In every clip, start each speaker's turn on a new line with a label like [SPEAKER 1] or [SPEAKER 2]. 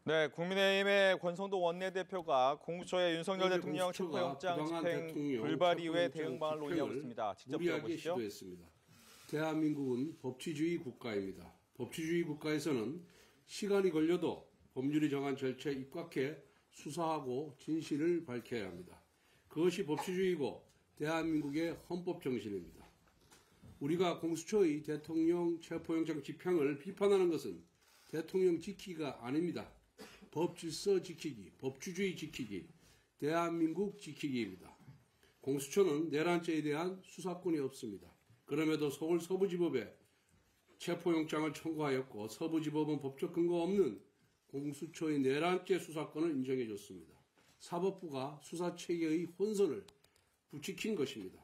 [SPEAKER 1] 네, 국민의힘의 권성동 원내대표가 공수처의 윤석열 대통령
[SPEAKER 2] 공수처가
[SPEAKER 1] 체포영장 집행
[SPEAKER 2] 대통령
[SPEAKER 1] 불발 이후에
[SPEAKER 2] 체포영장
[SPEAKER 1] 대응방을 논의하고 있습니다. 직접
[SPEAKER 2] 무리하게
[SPEAKER 1] 들어보시죠.
[SPEAKER 2] 시도했습니다. 대한민국은 법치주의 국가입니다. 법치주의 국가에서는 시간이 걸려도 법률이 정한 절차에 입각해 수사하고 진실을 밝혀야 합니다. 그것이 법치주의고 대한민국의 헌법 정신입니다. 우리가 공수처의 대통령 체포영장 집행을 비판하는 것은 대통령 지키기가 아닙니다. 법 질서 지키기, 법치주의 지키기, 대한민국 지키기입니다. 공수처는 내란죄에 대한 수사권이 없습니다. 그럼에도 서울 서부지법에 체포영장을 청구하였고 서부지법은 법적 근거 없는 공수처의 내란죄 수사권을 인정해 줬습니다. 사법부가 수사체계의 혼선을 부추긴 것입니다.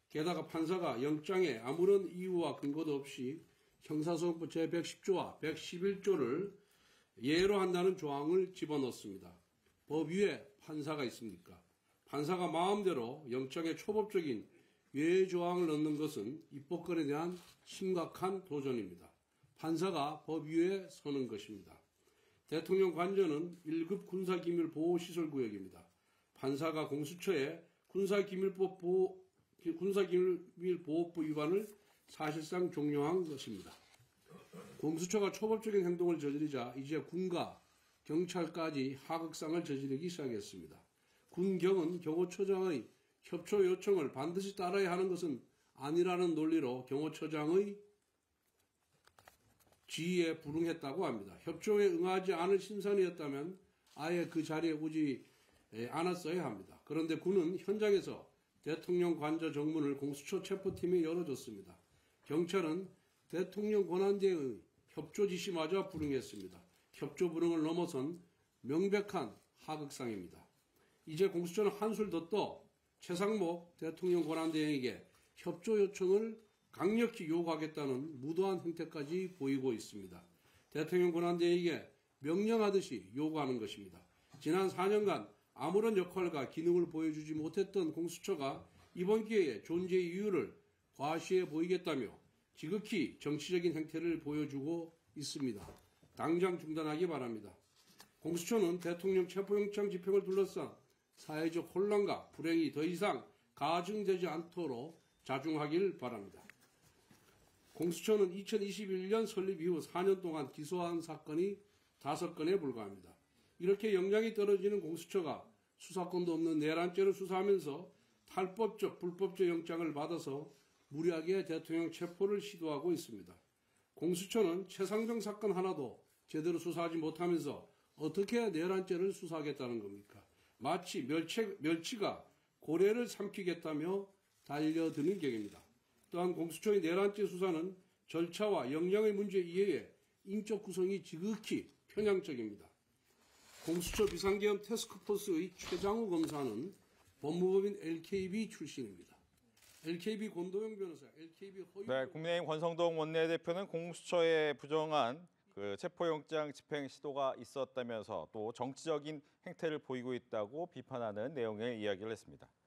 [SPEAKER 2] 게다가 판사가 영장에 아무런 이유와 근거도 없이 형사소송법 제110조와 111조를 예로 한다는 조항을 집어넣습니다. 법 위에 판사가 있습니까? 판사가 마음대로 영장에 초법적인 외 조항을 넣는 것은 입법권에 대한 심각한 도전입니다. 판사가 법 위에 서는 것입니다. 대통령 관저는 1급 군사기밀보호시설구역입니다. 판사가 공수처에 군사기밀보호법 위반을 사실상 종용한 것입니다. 공수처가 초법적인 행동을 저지르자 이제 군과 경찰까지 하극상을 저지르기 시작했습니다. 군경은 경호처장의 협조 요청을 반드시 따라야 하는 것은 아니라는 논리로 경호처장의 지휘에 불응했다고 합니다. 협조에 응하지 않을 심산이었다면 아예 그 자리에 오지 않았어야 합니다. 그런데 군은 현장에서 대통령 관저 정문을 공수처 체포팀에 열어줬습니다. 경찰은 대통령 권한대의 협조 지시마저 불응했습니다. 협조 불응을 넘어선 명백한 하극상입니다. 이제 공수처는 한술 더 떠 최상목 대통령 권한대행에게 협조 요청을 강력히 요구하겠다는 무도한 행태까지 보이고 있습니다. 대통령 권한대행에게 명령하듯이 요구하는 것입니다. 지난 4년간 아무런 역할과 기능을 보여주지 못했던 공수처가 이번 기회에 존재의 이유를 과시해 보이겠다며 지극히 정치적인 행태를 보여주고 있습니다. 당장 중단하기 바랍니다. 공수처는 대통령 체포영장 집행을 둘러싼 사회적 혼란과 불행이 더 이상 가중되지 않도록 자중하길 바랍니다. 공수처는 2021년 설립 이후 4년 동안 기소한 사건이 5건에 불과합니다. 이렇게 역량이 떨어지는 공수처가 수사권도 없는 내란죄를 수사하면서 탈법적, 불법적 영장을 받아서 무리하게 대통령 체포를 시도하고 있습니다. 공수처는 최상병 사건 하나도 제대로 수사하지 못하면서 어떻게 내란죄를 수사하겠다는 겁니까? 마치 멸치가 고래를 삼키겠다며 달려드는 격입니다. 또한 공수처의 내란죄 수사는 절차와 역량의 문제 이외에 인적 구성이 지극히 편향적입니다. 공수처 비상계엄 태스크포스의 최장우 검사는 법무법인 LKB 출신입니다. LKB 권도영 변호사, LKB 허유.
[SPEAKER 1] 네, 국민의힘 권성동 원내대표는 공수처의 부정한 체포영장 집행 시도가 있었다면서 또 정치적인 행태를 보이고 있다고 비판하는 내용의 이야기를 했습니다.